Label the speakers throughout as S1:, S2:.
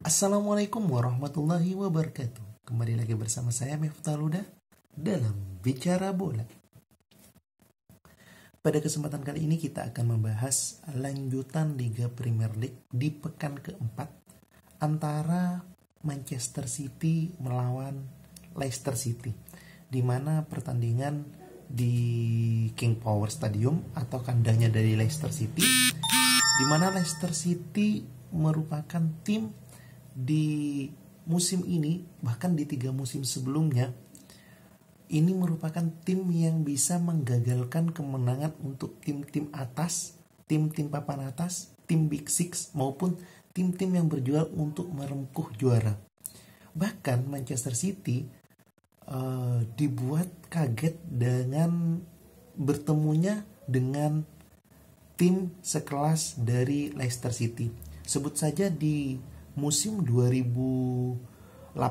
S1: Assalamualaikum warahmatullahi wabarakatuh. Kembali lagi bersama saya Miftah Huda dalam Bicara Bola. Pada kesempatan kali ini kita akan membahas lanjutan Liga Premier League di pekan keempat antara Manchester City melawan Leicester City, di mana pertandingan di King Power Stadium atau kandangnya dari Leicester City, di mana Leicester City merupakan tim di musim ini, bahkan di 3 musim sebelumnya, ini merupakan tim yang bisa menggagalkan kemenangan untuk tim-tim atas, tim-tim papan atas, tim Big Six maupun tim-tim yang berjuang untuk merengkuh juara. Bahkan Manchester City dibuat kaget dengan bertemunya dengan tim sekelas dari Leicester City. Sebut saja di musim 2018-2019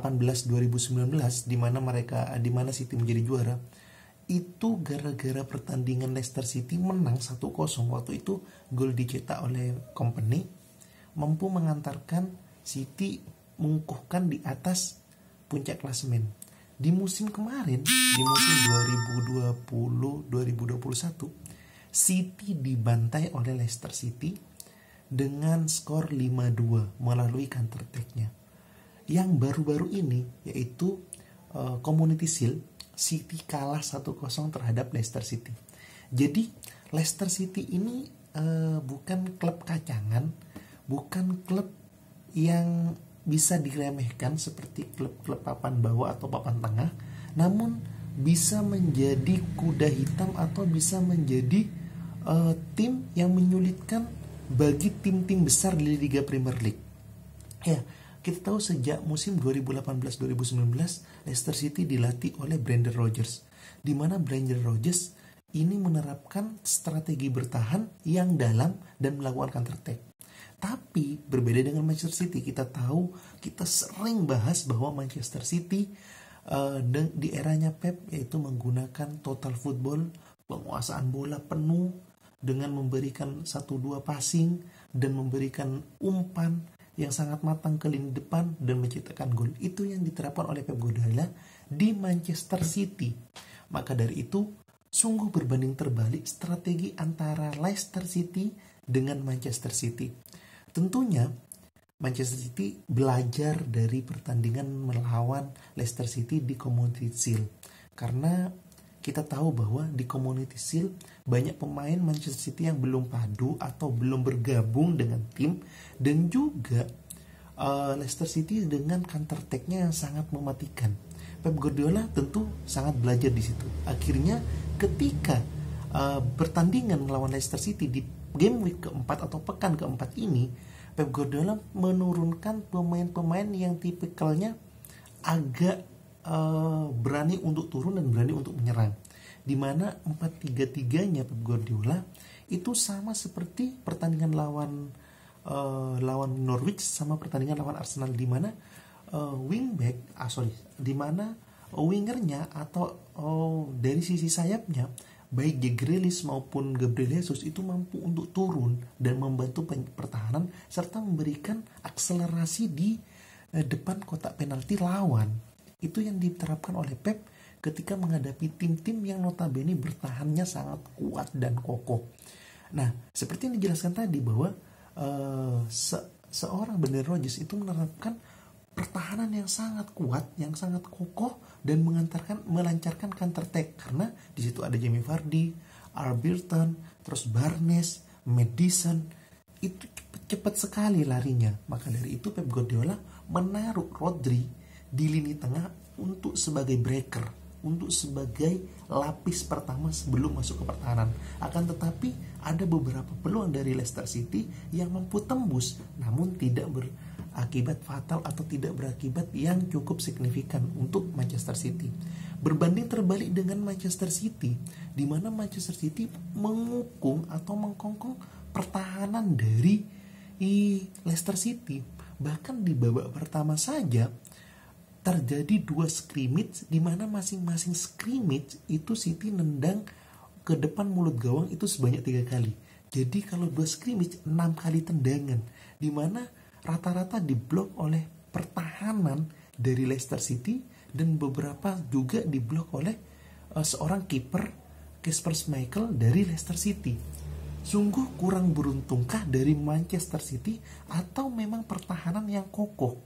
S1: di mana City menjadi juara, itu gara-gara pertandingan Leicester City menang 1-0. Waktu itu gol dicetak oleh Kompany, mampu mengantarkan City mengukuhkan di atas puncak klasemen. Di musim kemarin, di musim 2020-2021, City dibantai oleh Leicester City dengan skor 5-2 melalui counter attack-nya. Yang baru-baru ini yaitu Community Shield, City kalah 1-0 terhadap Leicester City. Jadi Leicester City ini bukan klub kacangan, bukan klub yang bisa diremehkan seperti klub-klub papan bawah atau papan tengah, namun bisa menjadi kuda hitam atau bisa menjadi tim yang menyulitkan bagi tim-tim besar di Liga Premier League. Ya, kita tahu sejak musim 2018-2019 Leicester City dilatih oleh Brendan Rodgers, di mana Brendan Rodgers ini menerapkan strategi bertahan yang dalam dan melakukan counter attack. Tapi berbeda dengan Manchester City, kita sering bahas bahwa Manchester City di eranya Pep yaitu menggunakan total football, penguasaan bola penuh dengan memberikan 1-2 passing dan memberikan umpan yang sangat matang ke lini depan dan menciptakan gol. Itu yang diterapkan oleh Pep Guardiola di Manchester City. Maka dari itu sungguh berbanding terbalik strategi antara Leicester City dengan Manchester City. Tentunya Manchester City belajar dari pertandingan melawan Leicester City di Community Shield, karena kita tahu bahwa di Community Shield banyak pemain Manchester City yang belum padu atau belum bergabung dengan tim, dan juga Leicester City dengan counter attack-nya yang sangat mematikan. Pep Guardiola tentu sangat belajar di situ. Akhirnya ketika pertandingan melawan Leicester City di game week keempat atau pekan keempat ini, Pep Guardiola menurunkan pemain-pemain yang tipikalnya agak berani untuk turun dan berani untuk menyerang, di mana 4-3-3-nya Pep Guardiola itu sama seperti pertandingan lawan Norwich sama pertandingan lawan Arsenal, di mana wingernya atau dari sisi sayapnya baik Jack Grealish maupun Gabriel Jesus itu mampu untuk turun dan membantu pertahanan serta memberikan akselerasi di depan kotak penalti lawan. Itu yang diterapkan oleh Pep ketika menghadapi tim-tim yang notabene bertahannya sangat kuat dan kokoh. Nah, seperti yang dijelaskan tadi bahwa seorang Brendan Rodgers itu menerapkan pertahanan yang sangat kuat, yang sangat kokoh dan melancarkan counter attack, karena di situ ada Jamie Vardy, Alberton, terus Barnes, Maddison, itu cepat sekali larinya. Maka dari itu Pep Guardiola menaruh Rodri di lini tengah untuk sebagai breaker, untuk sebagai lapis pertama sebelum masuk ke pertahanan. Akan tetapi ada beberapa peluang dari Leicester City yang mampu tembus, namun tidak berakibat fatal atau tidak berakibat yang cukup signifikan untuk Manchester City. Berbanding terbalik dengan Manchester City, di mana Manchester City mengukung atau mengkongkong pertahanan dari Leicester City. Bahkan di babak pertama saja terjadi 2 scrimmage, di mana masing-masing scrimmage itu City nendang ke depan mulut gawang itu sebanyak 3 kali. Jadi kalau 2 scrimmage 6 kali tendangan, di mana rata-rata diblok oleh pertahanan dari Leicester City dan beberapa juga diblok oleh seorang kiper Kasper Schmeichel dari Leicester City. Sungguh kurang beruntungkah dari Manchester City atau memang pertahanan yang kokoh?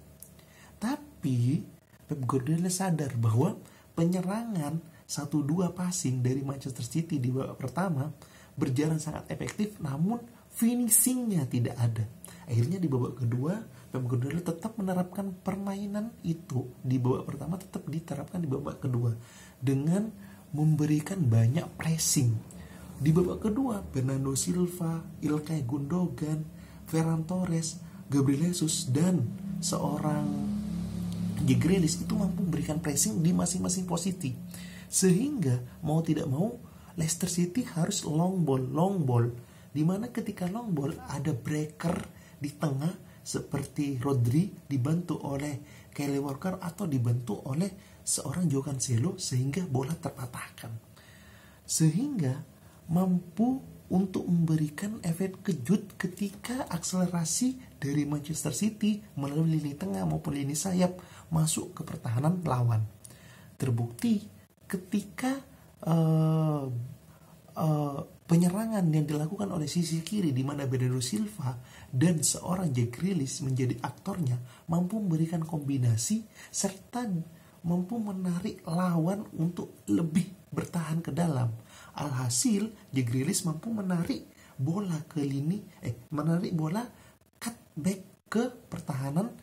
S1: Tapi Pep Guardiola sadar bahwa penyerangan 1-2 passing dari Manchester City di babak pertama berjalan sangat efektif, namun finishingnya tidak ada. Akhirnya di babak kedua Pep Guardiola tetap menerapkan permainan itu di babak pertama, tetap diterapkan di babak kedua dengan memberikan banyak pressing. Di babak kedua Bernardo Silva, Ilkay Gundogan, Ferran Torres, Gabriel Jesus dan seorang Jack Grealish itu mampu memberikan pressing di masing-masing posisi, sehingga mau tidak mau Leicester City harus long ball, dimana ketika long ball ada breaker di tengah seperti Rodri dibantu oleh Kyle Walker atau dibantu oleh seorang Joao Cancelo, sehingga bola terpatahkan, sehingga mampu untuk memberikan efek kejut ketika akselerasi dari Manchester City melalui lini tengah maupun lini sayap masuk ke pertahanan lawan. Terbukti ketika penyerangan yang dilakukan oleh sisi kiri di mana Bernardo Silva dan seorang Jack Grealish menjadi aktornya, mampu memberikan kombinasi serta mampu menarik lawan untuk lebih bertahan ke dalam. Alhasil Jack Grealish mampu menarik bola ke menarik bola cutback ke pertahanan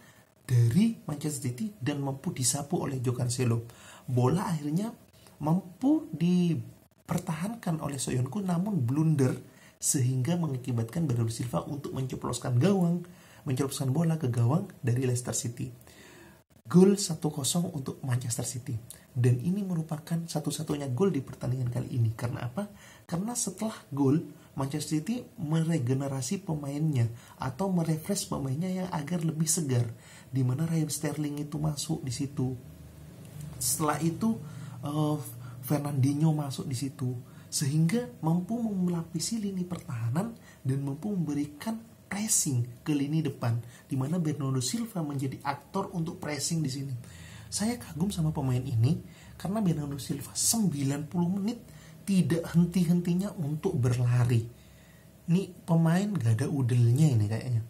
S1: dari Manchester City dan mampu disapu oleh Joao Cancelo. Bola akhirnya mampu dipertahankan oleh Soyuncu namun blunder, sehingga mengakibatkan Bernardo Silva untuk menceploskan bola ke gawang dari Leicester City. Gol 1-0 untuk Manchester City, dan ini merupakan satu-satunya gol di pertandingan kali ini. Karena apa? Karena setelah gol Manchester City meregenerasi pemainnya atau merefresh pemainnya yang agar lebih segar, di mana Raheem Sterling itu masuk di situ. Setelah itu Fernandinho masuk di situ, sehingga mampu melapisi lini pertahanan dan mampu memberikan pressing ke lini depan, di mana Bernardo Silva menjadi aktor untuk pressing di sini. Saya kagum sama pemain ini karena Bernardo Silva 90 menit tidak henti-hentinya untuk berlari. Ini pemain gak ada udelnya ini kayaknya.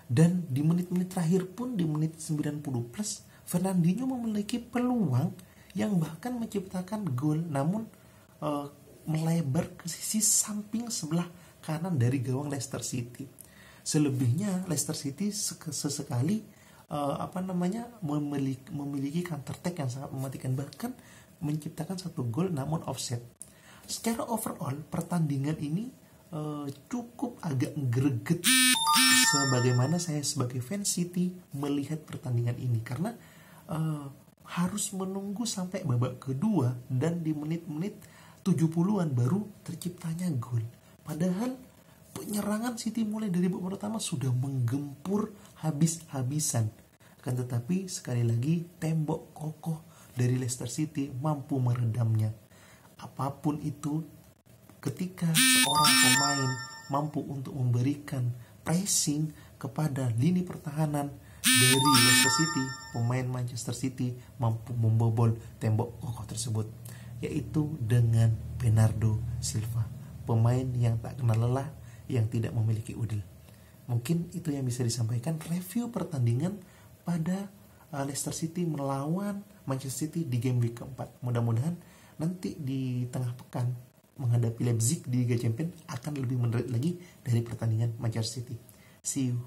S1: Dan di menit-menit terakhir pun, di menit 90 plus, Fernandinho memiliki peluang yang bahkan menciptakan gol, namun melebar ke sisi samping sebelah kanan dari gawang Leicester City. Selebihnya Leicester City sesekali memiliki counter attack yang sangat mematikan, bahkan menciptakan satu gol namun offset. Secara overall pertandingan ini cukup agak greget sebagaimana saya sebagai fans City melihat pertandingan ini, karena harus menunggu sampai babak kedua dan di menit-menit 70-an baru terciptanya gol. Padahal penyerangan City mulai dari babak pertama sudah menggempur habis-habisan. Akan tetapi sekali lagi tembok kokoh dari Leicester City mampu meredamnya. Apapun itu, ketika seorang pemain mampu untuk memberikan pressing kepada lini pertahanan dari Leicester City, pemain Manchester City mampu membobol tembok kokoh tersebut, yaitu dengan Bernardo Silva, pemain yang tak kenal lelah, yang tidak memiliki udil. Mungkin itu yang bisa disampaikan review pertandingan pada Leicester City melawan Manchester City di game week keempat. Mudah-mudahan nanti di tengah pekan menghadapi Leipzig di Liga Champions akan lebih menarik lagi dari pertandingan Manchester City. See you.